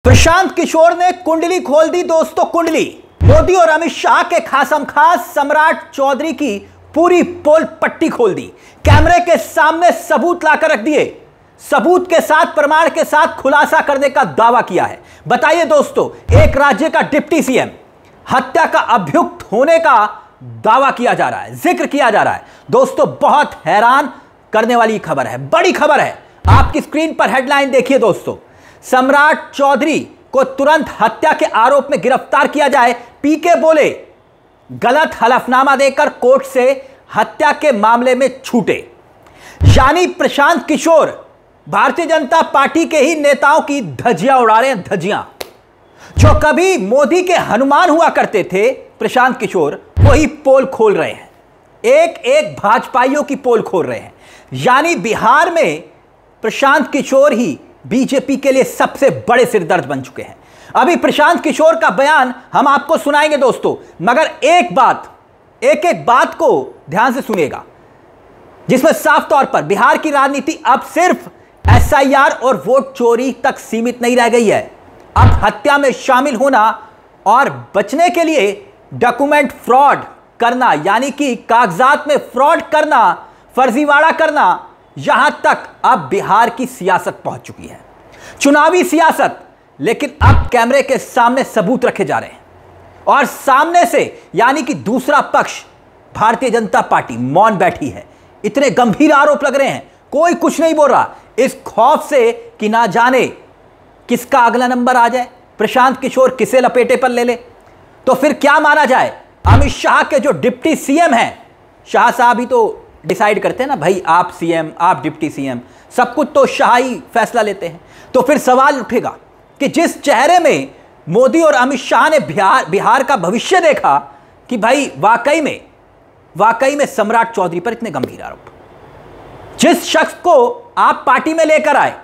प्रशांत किशोर ने कुंडली खोल दी दोस्तों। कुंडली मोदी और अमित शाह के खासम खास सम्राट चौधरी की पूरी पोल पट्टी खोल दी। कैमरे के सामने सबूत लाकर रख दिए। सबूत के साथ, प्रमाण के साथ खुलासा करने का दावा किया है। बताइए दोस्तों, एक राज्य का डिप्टी सीएम हत्या का अभियुक्त होने का दावा किया जा रहा है, जिक्र किया जा रहा है। दोस्तों, बहुत हैरान करने वाली खबर है, बड़ी खबर है। आपकी स्क्रीन पर हेडलाइन देखिए दोस्तों। सम्राट चौधरी को तुरंत हत्या के आरोप में गिरफ्तार किया जाए। पीके बोले गलत हलफनामा देकर कोर्ट से हत्या के मामले में छूटे। यानी प्रशांत किशोर भारतीय जनता पार्टी के ही नेताओं की धज्जियां उड़ा रहे हैं। धज्जियां जो कभी मोदी के हनुमान हुआ करते थे, प्रशांत किशोर वही पोल खोल रहे हैं। एक एक भाजपाइयों की पोल खोल रहे हैं। यानी बिहार में प्रशांत किशोर ही बीजेपी के लिए सबसे बड़े सिरदर्द बन चुके हैं। अभी प्रशांत किशोर का बयान हम आपको सुनाएंगे दोस्तों, मगर एक बात को ध्यान से सुनिएगा, जिसमें साफ तौर पर बिहार की राजनीति अब सिर्फ एसआईआर और वोट चोरी तक सीमित नहीं रह गई है। अब हत्या में शामिल होना और बचने के लिए डॉक्यूमेंट फ्रॉड करना, यानी कि कागजात में फ्रॉड करना, फर्जीवाड़ा करना, यहां तक अब बिहार की सियासत पहुंच चुकी है, चुनावी सियासत। लेकिन अब कैमरे के सामने सबूत रखे जा रहे हैं और सामने से, यानी कि दूसरा पक्ष भारतीय जनता पार्टी मौन बैठी है। इतने गंभीर आरोप लग रहे हैं, कोई कुछ नहीं बोल रहा, इस खौफ से कि ना जाने किसका अगला नंबर आ जाए, प्रशांत किशोर किसे लपेटे पर ले ले। तो फिर क्या माना जाए? अमित शाह के जो डिप्टी सीएम हैं, शाह साहब ही तो डिसाइड करते हैं ना भाई, आप सीएम, आप डिप्टी सीएम, सब कुछ तो शाह ही फैसला लेते हैं। तो फिर सवाल उठेगा कि जिस चेहरे में मोदी और अमित शाह ने बिहार का भविष्य देखा, कि भाई वाकई में सम्राट चौधरी पर इतने गंभीर आरोप, जिस शख्स को आप पार्टी में लेकर आए,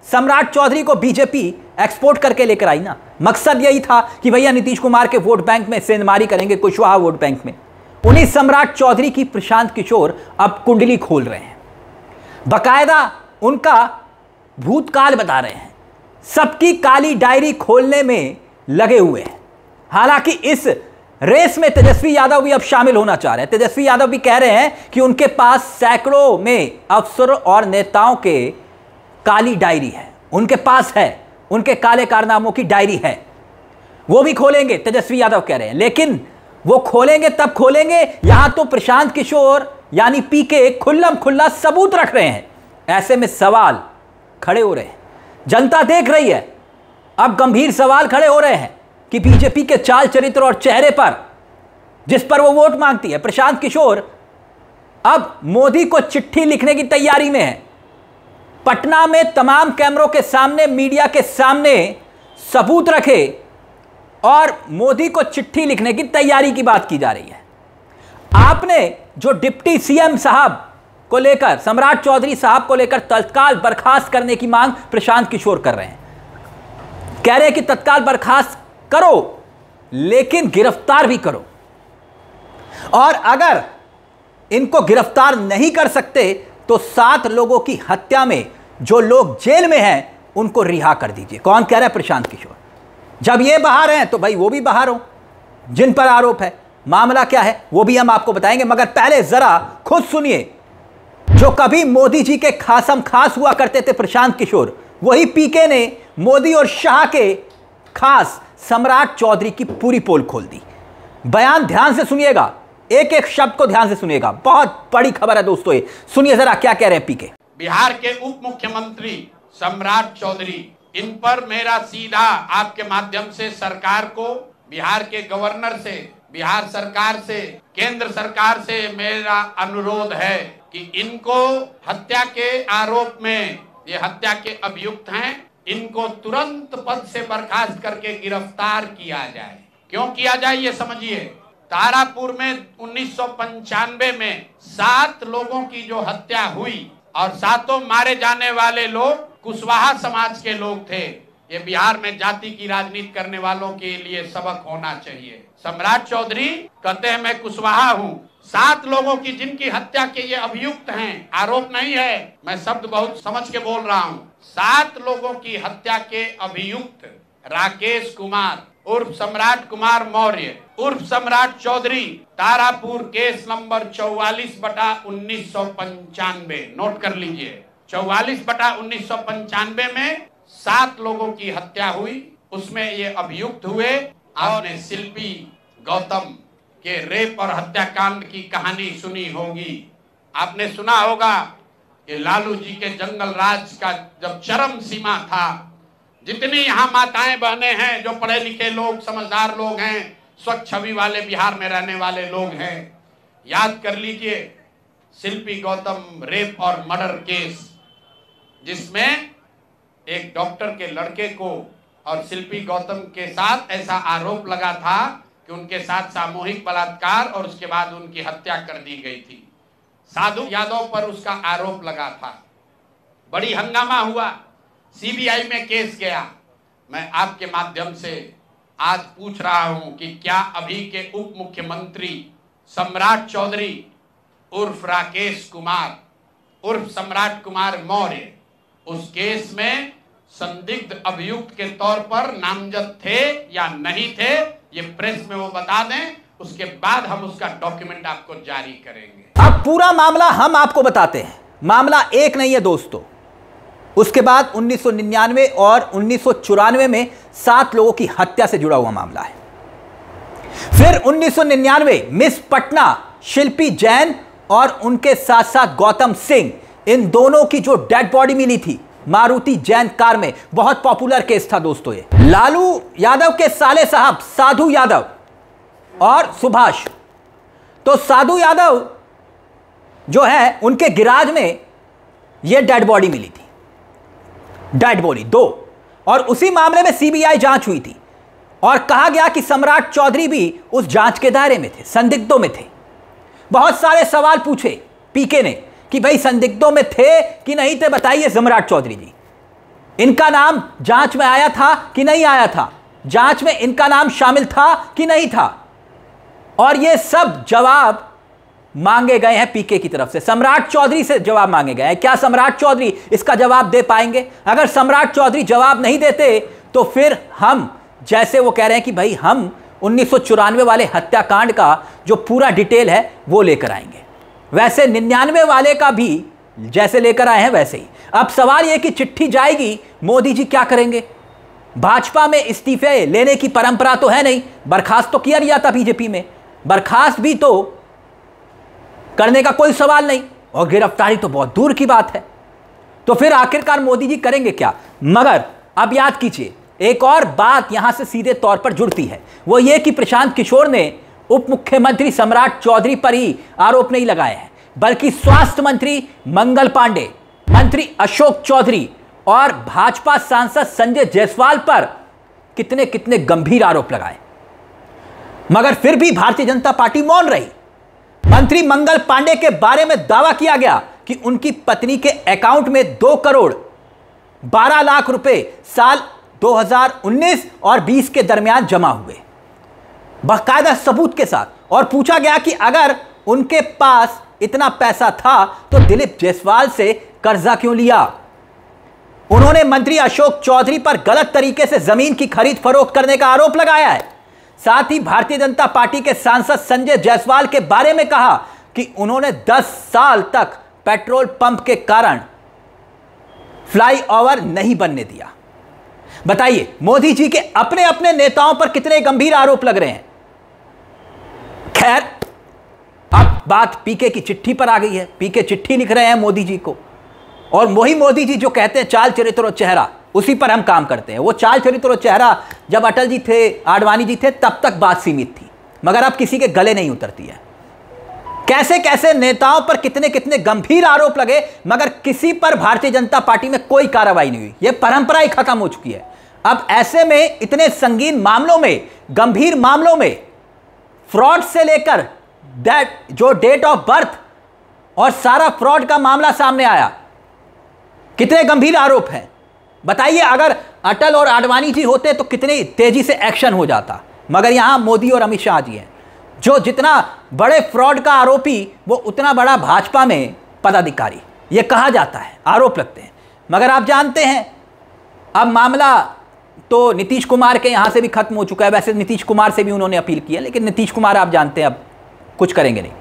सम्राट चौधरी को बीजेपी एक्सपोर्ट करके लेकर आई ना। मकसद यही था कि भैया नीतीश कुमार के वोट बैंक में सेंधमारी करेंगे, कुशवाहा वोट बैंक में। उन्हीं सम्राट चौधरी की प्रशांत किशोर अब कुंडली खोल रहे हैं, बकायदा उनका भूतकाल बता रहे हैं, सबकी काली डायरी खोलने में लगे हुए हैं। हालांकि इस रेस में तेजस्वी यादव भी अब शामिल होना चाह रहे हैं। तेजस्वी यादव भी कह रहे हैं कि उनके पास सैकड़ों में अफसरों और नेताओं के काली डायरी है, उनके पास है, उनके काले कारनामों की डायरी है, वो भी खोलेंगे, तेजस्वी यादव कह रहे हैं। लेकिन वो खोलेंगे तब खोलेंगे, यहां तो प्रशांत किशोर यानी पीके खुल्लम खुल्ला सबूत रख रहे हैं। ऐसे में सवाल खड़े हो रहे हैं, जनता देख रही है। अब गंभीर सवाल खड़े हो रहे हैं कि बीजेपी के चाल चरित्र और चेहरे पर, जिस पर वो वोट मांगती है, प्रशांत किशोर अब मोदी को चिट्ठी लिखने की तैयारी में है। पटना में तमाम कैमरों के सामने, मीडिया के सामने सबूत रखे और मोदी को चिट्ठी लिखने की तैयारी की बात की जा रही है। आपने जो डिप्टी सीएम साहब को लेकर, सम्राट चौधरी साहब को लेकर तत्काल बर्खास्त करने की मांग प्रशांत किशोर कर रहे हैं। कह रहे हैं कि तत्काल बर्खास्त करो, लेकिन गिरफ्तार भी करो, और अगर इनको गिरफ्तार नहीं कर सकते तो 7 लोगों की हत्या में जो लोग जेल में हैं उनको रिहा कर दीजिए। कौन कह रहा है? प्रशांत किशोर। जब ये बाहर हैं तो भाई वो भी बाहर हो, जिन पर आरोप है। मामला क्या है वो भी हम आपको बताएंगे, मगर पहले जरा खुद सुनिए। जो कभी मोदी जी के खासम खास हुआ करते थे प्रशांत किशोर, वही पीके ने मोदी और शाह के खास सम्राट चौधरी की पूरी पोल खोल दी। बयान ध्यान से सुनिएगा, एक एक शब्द को ध्यान से सुनिएगा, बहुत बड़ी खबर है दोस्तों ये। सुनिए जरा क्या कह रहे हैं पीके। बिहार के उप मुख्यमंत्री सम्राट चौधरी, इन पर मेरा सीधा आपके माध्यम से सरकार को, बिहार के गवर्नर से, बिहार सरकार से, केंद्र सरकार से मेरा अनुरोध है कि इनको हत्या के आरोप में, ये हत्या के अभियुक्त हैं, इनको तुरंत पद से बर्खास्त करके गिरफ्तार किया जाए। क्यों किया जाए ये समझिए। तारापुर में 1995 में 7 लोगों की जो हत्या हुई और 7 मारे जाने वाले लोग कुशवाहा समाज के लोग थे। ये बिहार में जाति की राजनीति करने वालों के लिए सबक होना चाहिए। सम्राट चौधरी कहते हैं मैं कुशवाहा हूँ, 7 लोगों की जिनकी हत्या के ये अभियुक्त हैं, आरोप नहीं है, मैं शब्द बहुत समझ के बोल रहा हूँ, 7 लोगों की हत्या के अभियुक्त राकेश कुमार उर्फ सम्राट कुमार मौर्य उर्फ Samrat Chaudhary Tarapur case number 44/1995, note कर लीजिए। 44/1995 में 7 लोगों की हत्या हुई, उसमें ये अभियुक्त हुए। आपने शिल्पी गौतम के रेप और हत्याकांड की कहानी सुनी होगी। आपने सुना होगा कि लालू जी के जंगल राज का जब चरम सीमा था, जितनी यहाँ माताएं बहनें हैं, जो पढ़े लिखे लोग, समझदार लोग हैं, स्वच्छ छवि वाले बिहार में रहने वाले लोग हैं, याद कर लीजिए शिल्पी गौतम रेप और मर्डर केस, जिसमें एक डॉक्टर के लड़के को और शिल्पी गौतम के साथ ऐसा आरोप लगा था कि उनके साथ सामूहिक बलात्कार और उसके बाद उनकी हत्या कर दी गई थी। साधु यादव पर उसका आरोप लगा था, बड़ी हंगामा हुआ, सीबीआई में केस गया। मैं आपके माध्यम से आज पूछ रहा हूं कि क्या अभी के उप मुख्यमंत्री सम्राट चौधरी उर्फ राकेश कुमार उर्फ सम्राट कुमार मौर्य उस केस में संदिग्ध अभियुक्त के तौर पर नामजद थे या नहीं थे, ये प्रेस में वो बता दें, उसके बाद हम उसका डॉक्यूमेंट आपको जारी करेंगे। अब पूरा मामला हम आपको बताते हैं। मामला एक नहीं है दोस्तों, उसके बाद 1999 और 1994 में 7 लोगों की हत्या से जुड़ा हुआ मामला है। फिर 1999 मिस पटना शिल्पी जैन और उनके साथ साथ गौतम सिंह, इन दोनों की जो डेड बॉडी मिली थी मारुति जैन कार में, बहुत पॉपुलर केस था दोस्तों ये। लालू यादव के साले साहब साधु यादव और सुभाष, तो साधु यादव जो है उनके गिराज में ये डेड बॉडी मिली थी, डेड बॉडी 2, और उसी मामले में सीबीआई जांच हुई थी और कहा गया कि सम्राट चौधरी भी उस जांच के दायरे में थे, संदिग्धों में थे। बहुत सारे सवाल पूछे पीके ने कि भाई संदिग्धों में थे कि नहीं थे, बताइए सम्राट चौधरी जी, इनका नाम जांच में आया था कि नहीं आया था, जांच में इनका नाम शामिल था कि नहीं था, और ये सब जवाब मांगे गए हैं पीके की तरफ से। सम्राट चौधरी से जवाब मांगे गए हैं। क्या सम्राट चौधरी इसका जवाब दे पाएंगे? अगर सम्राट चौधरी जवाब नहीं देते तो फिर हम, जैसे वो कह रहे हैं कि भाई हम 1994 वाले हत्याकांड का जो पूरा डिटेल है वो लेकर आएंगे, वैसे 99 वाले का भी जैसे लेकर आए हैं वैसे ही। अब सवाल यह कि चिट्ठी जाएगी, मोदी जी क्या करेंगे? भाजपा में इस्तीफे लेने की परंपरा तो है नहीं, बर्खास्त तो किया गया था बीजेपी में, बर्खास्त भी तो करने का कोई सवाल नहीं, और गिरफ्तारी तो बहुत दूर की बात है। तो फिर आखिरकार मोदी जी करेंगे क्या? मगर अब याद कीजिए, एक और बात यहां से सीधे तौर पर जुड़ती है, वो ये कि प्रशांत किशोर ने उप मुख्यमंत्री सम्राट चौधरी पर ही आरोप नहीं लगाए हैं, बल्कि स्वास्थ्य मंत्री मंगल पांडे, मंत्री अशोक चौधरी और भाजपा सांसद संजय जायसवाल पर कितने कितने गंभीर आरोप लगाए। मगर फिर भी भारतीय जनता पार्टी मौन रही। मंत्री मंगल पांडे के बारे में दावा किया गया कि उनकी पत्नी के अकाउंट में 2 करोड़ 12 लाख रुपए साल 2019 और 20 के दरमियान जमा हुए, बाकायदा सबूत के साथ। और पूछा गया कि अगर उनके पास इतना पैसा था तो दिलीप जायसवाल से कर्जा क्यों लिया? उन्होंने मंत्री अशोक चौधरी पर गलत तरीके से जमीन की खरीद फरोख्त करने का आरोप लगाया है। साथ ही भारतीय जनता पार्टी के सांसद संजय जायसवाल के बारे में कहा कि उन्होंने 10 साल तक पेट्रोल पंप के कारण फ्लाईओवर नहीं बनने दिया। बताइए, मोदी जी के अपने अपने नेताओं पर कितने गंभीर आरोप लग रहे हैं। खैर, अब बात पीके की चिट्ठी पर आ गई है। पीके चिट्ठी लिख रहे हैं मोदी जी को, और वही मोदी जी जो कहते हैं चाल चरित्र और चेहरा, उसी पर हम काम करते हैं। वो चाल चरित्र और चेहरा जब अटल जी थे, आडवाणी जी थे, तब तक बात सीमित थी, मगर अब किसी के गले नहीं उतरती है। कैसे कैसे नेताओं पर कितने कितने गंभीर आरोप लगे, मगर किसी पर भारतीय जनता पार्टी में कोई कार्रवाई नहीं हुई। यह परंपरा ही खत्म हो चुकी है। अब ऐसे में इतने संगीन मामलों में, गंभीर मामलों में, फ्रॉड से लेकर जो डेट ऑफ बर्थ और सारा फ्रॉड का मामला सामने आया, कितने गंभीर आरोप हैं। बताइए, अगर अटल और आडवाणी जी होते तो कितनी तेजी से एक्शन हो जाता, मगर यहां मोदी और अमित शाह जी हैं। जो जितना बड़े फ्रॉड का आरोपी, वो उतना बड़ा भाजपा में पदाधिकारी, ये कहा जाता है, आरोप लगते हैं। मगर आप जानते हैं अब मामला तो नीतीश कुमार के यहां से भी खत्म हो चुका है। वैसे नीतीश कुमार से भी उन्होंने अपील की है, लेकिन नीतीश कुमार आप जानते हैं अब कुछ करेंगे नहीं।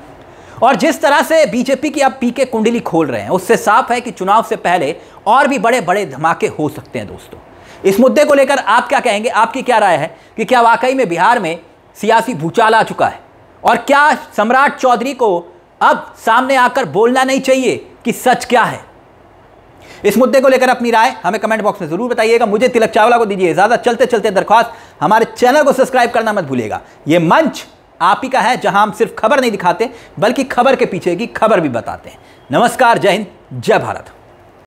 और जिस तरह से बीजेपी की अब पीके कुंडली खोल रहे हैं, उससे साफ है कि चुनाव से पहले और भी बड़े बड़े धमाके हो सकते हैं। दोस्तों, इस मुद्दे को लेकर आप क्या कहेंगे? आपकी क्या राय है कि क्या वाकई में बिहार में सियासी भूचाल आ चुका है, और क्या सम्राट चौधरी को अब सामने आकर बोलना नहीं चाहिए कि सच क्या है? इस मुद्दे को लेकर अपनी राय हमें कमेंट बॉक्स में जरूर बताइएगा। मुझे तिलक चावला को दीजिए इजाजत। चलते चलते दरख्वास्त, हमारे चैनल को सब्सक्राइब करना मत भूलिएगा। यह मंच आप ही का है, जहां हम सिर्फ खबर नहीं दिखाते बल्कि खबर के पीछे की खबर भी बताते हैं। नमस्कार, जय हिंद, जय भारत।